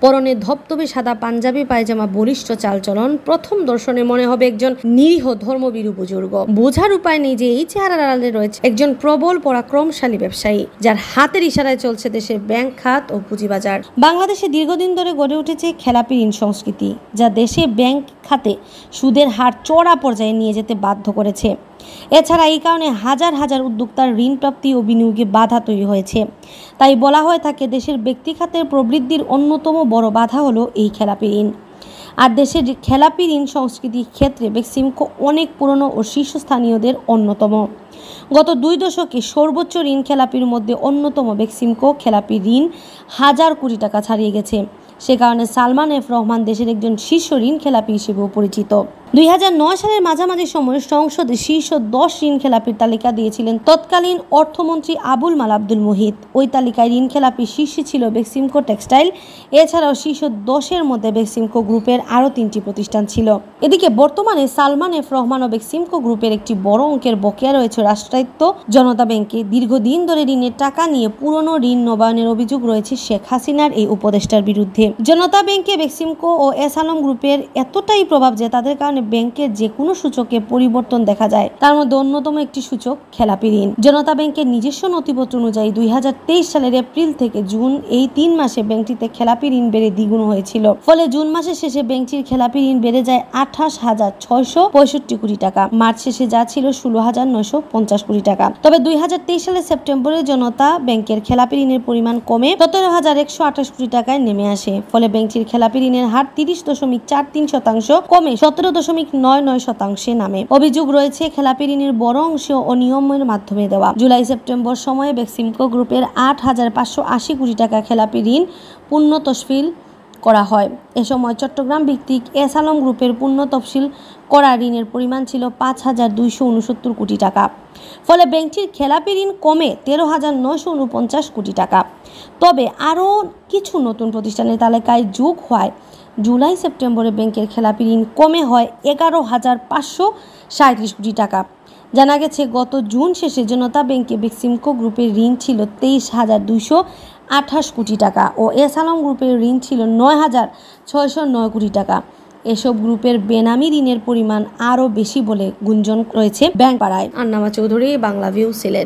পরনে ধবধবে সাদা পাঞ্জাবি পায়জামা, বলিষ্ঠ চালচলন, প্রথম দর্শনে মনে হবে একজন নিরীহ ধর্মভীরু বুজুর্গ। বোঝার উপায় নেই যে এই চেহারার আড়ালে রয়েছে একজন প্রবল পরাক্রমশালী ব্যবসায়ী, যার হাতের ইশারায় চলছে দেশের ব্যাংক খাত ও পুঁজিবাজার। বাংলাদেশে দীর্ঘদিন ধরে গড়ে উঠেছে খেলাপি ঋণ সংস্কৃতি, যা দেশে ব্যাংক খাতে সুদের হার চড়া পর্যায়ে নিয়ে যেতে বাধ্য করেছে। এছাড়া এই কারণে হাজার হাজার উদ্যোক্তার ঋণ প্রাপ্তি ও বিনিয়োগে বাধা তৈরি হয়েছে। তাই বলা হয়ে থাকে দেশের ব্যক্তি খাতের প্রবৃদ্ধির অন্যতম বড় বাধা হলো এই খেলাপি ঋণ। আর দেশের খেলাপি ঋণ সংস্কৃতির ক্ষেত্রে বেক্সিমকো অনেক পুরনো ও শীর্ষস্থানীয়দের অন্যতম। গত 2 দশকে সর্বোচ্চ ঋণ খেলাপির মধ্যে অন্যতম বেক্সিমকো খেলাপি ঋণ 1000 কোটি টাকা ছাড়িয়ে গেছে। সে কারণে সালমান এফ রহমান দেশের একজন শীর্ষ ঋণ খেলাপি হিসেবেও পরিচিত। 2009 সালের মাঝামাঝি সময়ে সংসদে শীর্ষ 10 ঋণ খেলাপির তালিকা দিয়েছিলেন তৎকালীন অর্থমন্ত্রী আবুল মাল আব্দুল মুহিত। ওই তালিকায় ঋণ খেলাপি শীর্ষে ছিল বেক্সিমকো টেক্সটাইল। এছাড়াও শীর্ষ 10-এর মধ্যে বেক্সিমকো গ্রুপের আরও 3টি প্রতিষ্ঠান ছিল। এদিকে বর্তমানে সালমান এফ রহমান ও বেক্সিমকো গ্রুপের একটি বড় অঙ্কের বকেয়া রয়েছে রাষ্ট্রায়ত্ত জনতা ব্যাংকে। দীর্ঘদিন ধরে ঋণের টাকা নিয়ে পুরনো ঋণ নবায়নের অভিযোগ রয়েছে শেখ হাসিনার এই উপদেষ্টার বিরুদ্ধে। জনতা ব্যাংকে বেক্সিমকো ও এস আলম গ্রুপের এতটাই প্রভাব যে তাদের কারণে ব্যাংকের যে কোনো সূচকে পরিবর্তন দেখা যায়। তার মধ্যে অন্যতম একটি সূচক খেলাপি ঋণ। জনতা ব্যাংকের নিজস্ব নথিপত্র অনুযায়ী 2023 সালের এপ্রিল থেকে জুন এই 3 মাসে ব্যাংকটিতে খেলাপি ঋণ বেড়ে দ্বিগুণ হয়েছিল। ফলে জুন মাসের শেষে ব্যাংকটির খেলাপি ঋণ বেড়ে যায় 28,665 কোটি টাকা। মার্চ শেষে যা ছিল 16,950 কোটি টাকা। তবে 2023 সালের সেপ্টেম্বরে জনতা ব্যাংকের খেলাপি ঋণের পরিমাণ কমে 17,128 কোটি টাকায় নেমে আসে। ফলে ব্যাংকটির খেলাপি ঋণের হার 30.43% কমে 17.99% নামে। অভিযোগ রয়েছে খেলাপি ঋণের বড় অংশ অনিয়মের মাধ্যমে দেওয়া। জুলাই সেপ্টেম্বর সময়ে বেক্সিমকো গ্রুপের 8,580 কোটি টাকা খেলাপি ঋণ পূর্ণ তফসিল করা হয়। এ সময় চট্টগ্রাম ভিত্তিক এস আলম গ্রুপের পূর্ণ তফসিল করা ঋণের পরিমাণ ছিল 5,269 কোটি টাকা। ফলে ব্যাংকটির খেলাপি ঋণ কমে 13,949 কোটি টাকা। তবে আরও কিছু নতুন প্রতিষ্ঠানের তালিকায় যোগ হয় জুলাই সেপ্টেম্বরে ব্যাংকের খেলাপি ঋণ কমে হয় 11,537 কোটি টাকা। জানা গেছে গত জুন শেষে জনতা ব্যাংকে বেক্সিমকো গ্রুপের ঋণ ছিল 23,228 কোটি টাকা ও এস আলম গ্রুপের ঋণ ছিল 9,609 কোটি টাকা। এসব গ্রুপের বেনামি ঋণের পরিমাণ আরও বেশি বলে গুঞ্জন রয়েছে ব্যাংক পাড়ায়। আন্নামা চৌধুরী, বাংলা ভিউ, সিলেট।